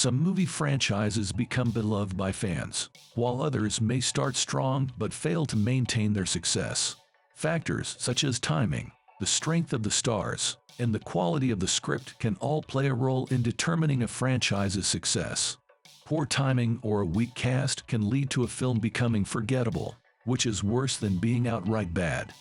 Some movie franchises become beloved by fans, while others may start strong but fail to maintain their success. Factors such as timing, the strength of the stars, and the quality of the script can all play a role in determining a franchise's success. Poor timing or a weak cast can lead to a film becoming forgettable, which is worse than being outright bad.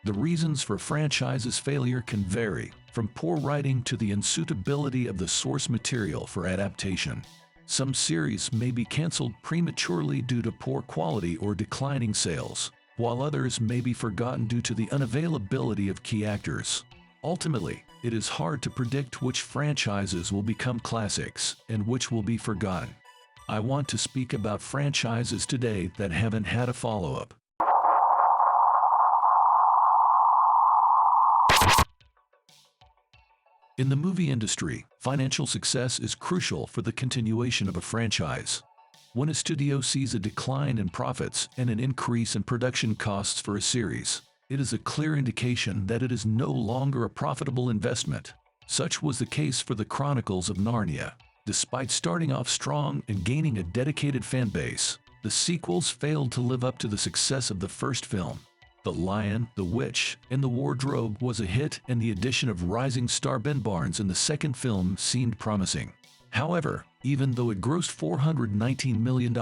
The reasons for franchises' failure can vary, from poor writing to the unsuitability of the source material for adaptation. Some series may be canceled prematurely due to poor quality or declining sales, while others may be forgotten due to the unavailability of key actors. Ultimately, it is hard to predict which franchises will become classics and which will be forgotten. I want to speak about franchises today that haven't had a follow-up. In the movie industry, financial success is crucial for the continuation of a franchise. When a studio sees a decline in profits and an increase in production costs for a series, it is a clear indication that it is no longer a profitable investment. Such was the case for the Chronicles of Narnia. Despite starting off strong and gaining a dedicated fan base, the sequels failed to live up to the success of the first film. The Lion, the Witch, and the Wardrobe was a hit, and the addition of rising star Ben Barnes in the second film seemed promising. However, even though it grossed $419 million,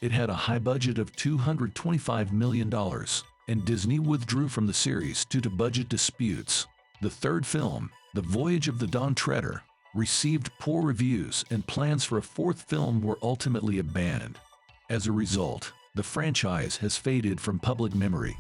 it had a high budget of $225 million, and Disney withdrew from the series due to budget disputes. The third film, The Voyage of the Dawn Treader, received poor reviews, and plans for a fourth film were ultimately abandoned. As a result, the franchise has faded from public memory.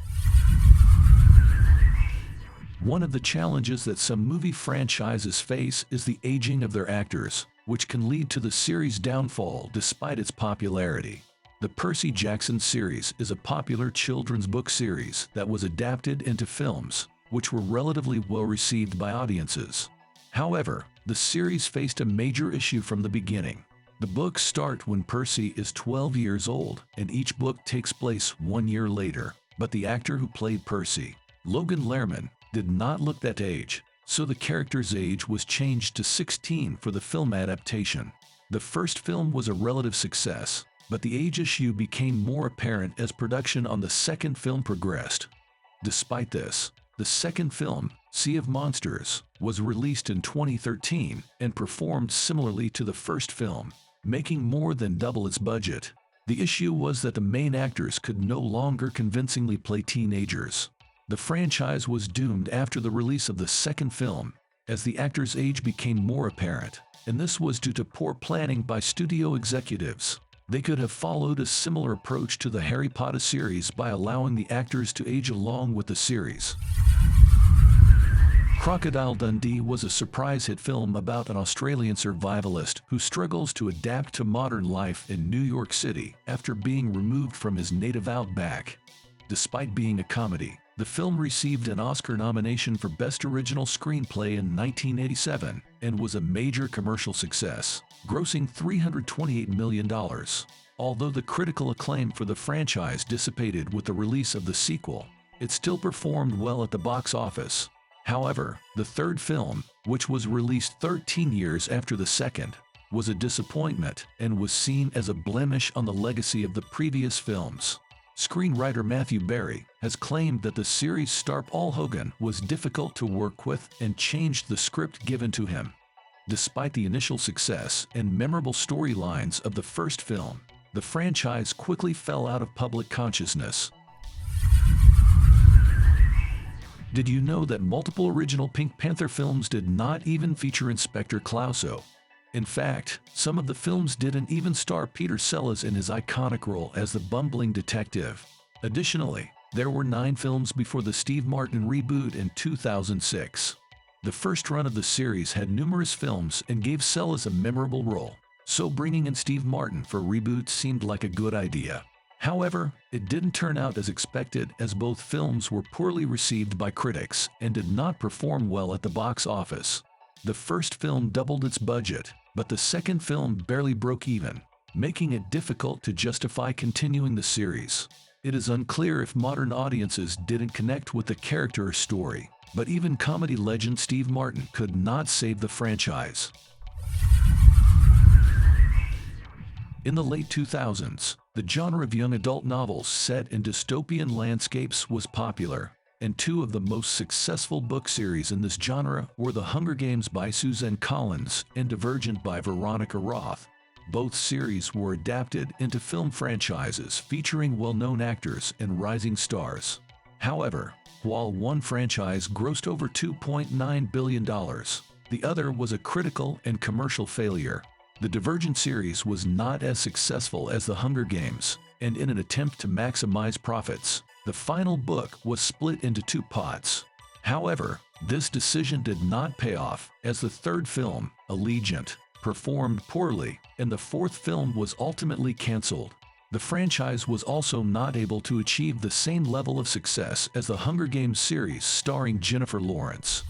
One of the challenges that some movie franchises face is the aging of their actors, which can lead to the series' downfall despite its popularity. The Percy Jackson series is a popular children's book series that was adapted into films, which were relatively well received by audiences. However, the series faced a major issue from the beginning. The books start when Percy is 12 years old, and each book takes place 1 year later. But the actor who played Percy, Logan Lerman, did not look that age, so the character's age was changed to 16 for the film adaptation. The first film was a relative success, but the age issue became more apparent as production on the second film progressed. Despite this, the second film, Sea of Monsters, was released in 2013 and performed similarly to the first film, making more than double its budget. The issue was that the main actors could no longer convincingly play teenagers. The franchise was doomed after the release of the second film, as the actors' age became more apparent, and this was due to poor planning by studio executives. They could have followed a similar approach to the Harry Potter series by allowing the actors to age along with the series. Crocodile Dundee was a surprise hit film about an Australian survivalist who struggles to adapt to modern life in New York City after being removed from his native outback. Despite being a comedy, the film received an Oscar nomination for Best Original Screenplay in 1987 and was a major commercial success, grossing $328 million. Although the critical acclaim for the franchise dissipated with the release of the sequel, it still performed well at the box office. However, the third film, which was released 13 years after the second, was a disappointment and was seen as a blemish on the legacy of the previous films. Screenwriter Matthew Barry has claimed that the series' star Paul Hogan was difficult to work with and changed the script given to him. Despite the initial success and memorable storylines of the first film, the franchise quickly fell out of public consciousness. Did you know that multiple original Pink Panther films did not even feature Inspector Clouseau? In fact, some of the films didn't even star Peter Sellers in his iconic role as the bumbling detective. Additionally, there were 9 films before the Steve Martin reboot in 2006. The first run of the series had numerous films and gave Sellers a memorable role, so bringing in Steve Martin for a reboot seemed like a good idea. However, it didn't turn out as expected, as both films were poorly received by critics and did not perform well at the box office. The first film doubled its budget, but the second film barely broke even, making it difficult to justify continuing the series. It is unclear if modern audiences didn't connect with the character or story, but even comedy legend Steve Martin could not save the franchise. In the late 2000s, the genre of young adult novels set in dystopian landscapes was popular, and two of the most successful book series in this genre were The Hunger Games by Suzanne Collins and Divergent by Veronica Roth. Both series were adapted into film franchises featuring well-known actors and rising stars. However, while one franchise grossed over $2.9 billion, the other was a critical and commercial failure. The Divergent series was not as successful as The Hunger Games, and in an attempt to maximize profits, the final book was split into two pots. However, this decision did not pay off, as the third film, Allegiant, performed poorly, and the fourth film was ultimately canceled. The franchise was also not able to achieve the same level of success as the Hunger Games series starring Jennifer Lawrence.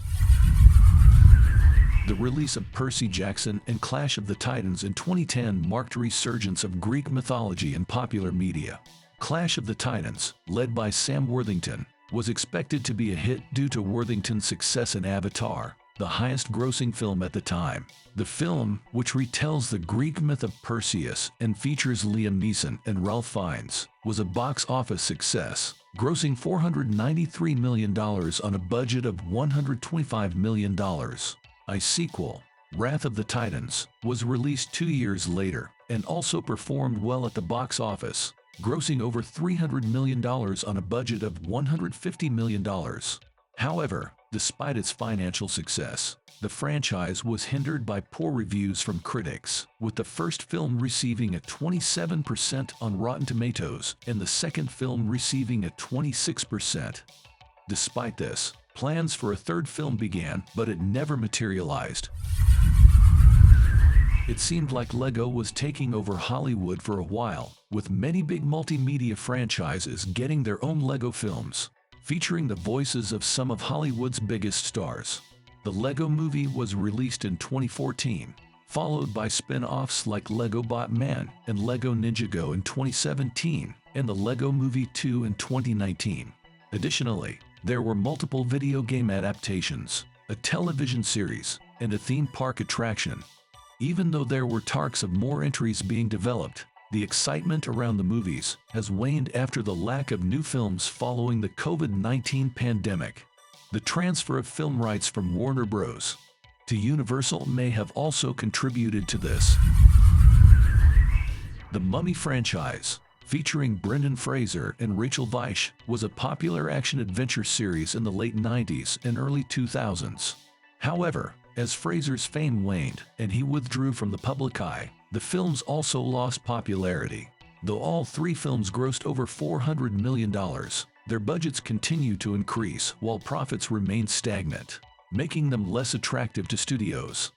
The release of Percy Jackson and Clash of the Titans in 2010 marked a resurgence of Greek mythology in popular media. Clash of the Titans, led by Sam Worthington, was expected to be a hit due to Worthington's success in Avatar, the highest-grossing film at the time. The film, which retells the Greek myth of Perseus and features Liam Neeson and Ralph Fiennes, was a box office success, grossing $493 million on a budget of $125 million. A sequel, Wrath of the Titans, was released 2 years later and also performed well at the box office, grossing over $300 million on a budget of $150 million. However, despite its financial success, the franchise was hindered by poor reviews from critics, with the first film receiving a 27% on Rotten Tomatoes and the second film receiving a 26%. Despite this, plans for a third film began, but it never materialized. It seemed like Lego was taking over Hollywood for a while, with many big multimedia franchises getting their own Lego films, featuring the voices of some of Hollywood's biggest stars. The Lego Movie was released in 2014, followed by spin-offs like Lego Batman and Lego Ninjago in 2017, and the Lego Movie 2 in 2019. Additionally, there were multiple video game adaptations, a television series, and a theme park attraction. Even though there were talks of more entries being developed, the excitement around the movies has waned after the lack of new films following the COVID-19 pandemic. The transfer of film rights from Warner Bros. To Universal may have also contributed to this. The Mummy franchise, featuring Brendan Fraser and Rachel Weisz, was a popular action-adventure series in the late 90s and early 2000s. However, as Fraser's fame waned and he withdrew from the public eye, the films also lost popularity. Though all three films grossed over $400 million, their budgets continue to increase while profits remain stagnant, making them less attractive to studios.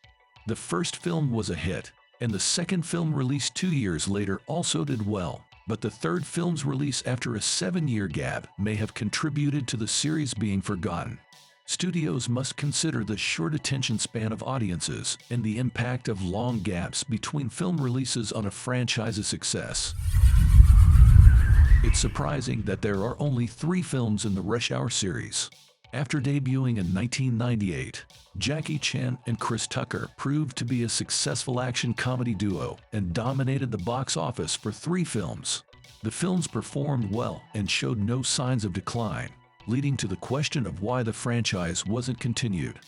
The first film was a hit, and the second film released 2 years later also did well, but the third film's release after a 7-year gap may have contributed to the series being forgotten. Studios must consider the short attention span of audiences and the impact of long gaps between film releases on a franchise's success. It's surprising that there are only 3 films in the Rush Hour series. After debuting in 1998, Jackie Chan and Chris Tucker proved to be a successful action comedy duo and dominated the box office for 3 films. The films performed well and showed no signs of decline, leading to the question of why the franchise wasn't continued.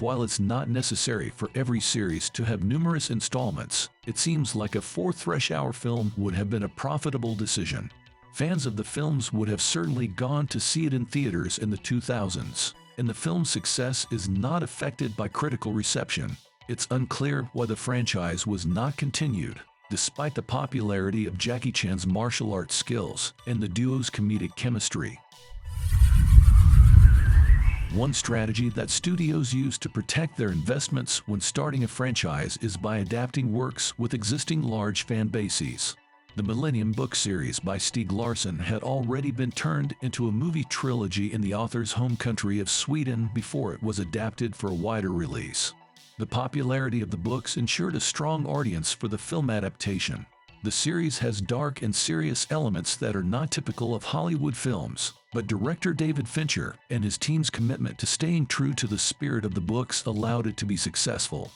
While it's not necessary for every series to have numerous installments, it seems like a 4th Rush Hour film would have been a profitable decision. Fans of the films would have certainly gone to see it in theaters in the 2000s, and the film's success is not affected by critical reception. It's unclear why the franchise was not continued, despite the popularity of Jackie Chan's martial arts skills and the duo's comedic chemistry. One strategy that studios use to protect their investments when starting a franchise is by adapting works with existing large fan bases. The Millennium book series by Stieg Larsson had already been turned into a movie trilogy in the author's home country of Sweden before it was adapted for a wider release. The popularity of the books ensured a strong audience for the film adaptation. The series has dark and serious elements that are not typical of Hollywood films, but director David Fincher and his team's commitment to staying true to the spirit of the books allowed it to be successful.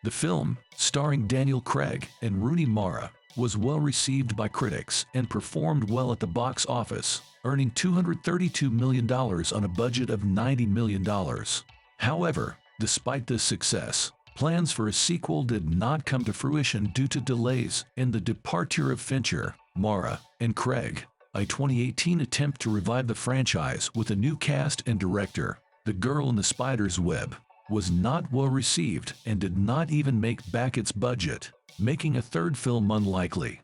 The film, starring Daniel Craig and Rooney Mara, was well received by critics and performed well at the box office, earning $232 million on a budget of $90 million. However, despite this success, plans for a sequel did not come to fruition due to delays in the departure of Fincher, Mara, and Craig. A 2018 attempt to revive the franchise with a new cast and director, The Girl in the Spider's Web, was not well received and did not even make back its budget, making a third film unlikely.